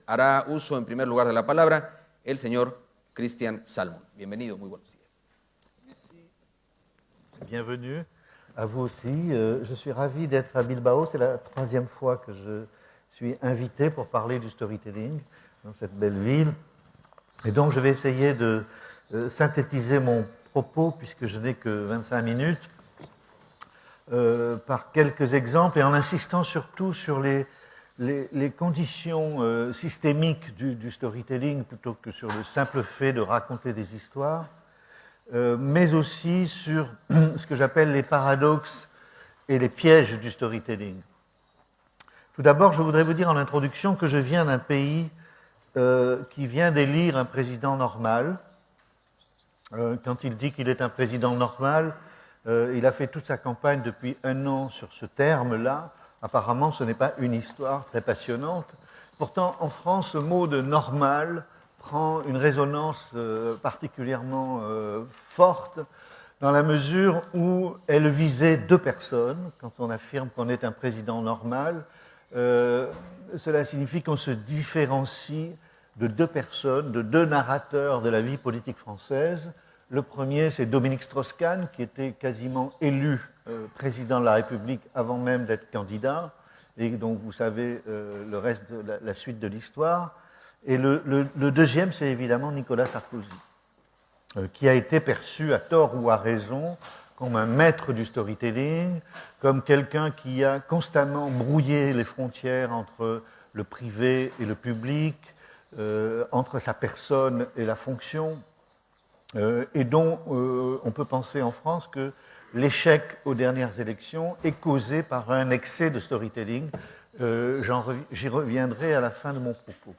hará uso en primer lugar de la palabra el señor Christian Salmon. Bienvenido, muy buenos días. Bienvenue à vous aussi. Je suis ravi d'être à Bilbao. C'est la troisième fois que je suis invité pour parler du storytelling dans cette belle ville. Et donc, je vais essayer de synthétiser mon propos, puisque je n'ai que 25 minutes, par quelques exemples et en insistant surtout sur les conditions systémiques du storytelling plutôt que sur le simple fait de raconter des histoires, mais aussi sur ce que j'appelle les paradoxes et les pièges du storytelling. Tout d'abord, je voudrais vous dire en introduction que je viens d'un pays qui vient d'élire un président normal. Quand il dit qu'il est un président normal, il a fait toute sa campagne depuis 1 an sur ce terme-là. Apparemment, ce n'est pas une histoire très passionnante. Pourtant, en France, ce mot de normal prend une résonance particulièrement forte dans la mesure où elle visait 2 personnes. Quand on affirme qu'on est un président normal, cela signifie qu'on se différencie de 2 personnes, de 2 narrateurs de la vie politique française. Le premier, c'est Dominique Strauss-Kahn, qui était quasiment élu président de la République avant même d'être candidat, et donc vous savez le reste de la suite de l'histoire. Et le deuxième, c'est évidemment Nicolas Sarkozy, qui a été perçu à tort ou à raison comme un maître du storytelling, comme quelqu'un qui a constamment brouillé les frontières entre le privé et le public, entre sa personne et la fonction, et dont on peut penser en France que l'échec aux dernières élections est causé par un excès de storytelling. J'y reviendrai à la fin de mon propos.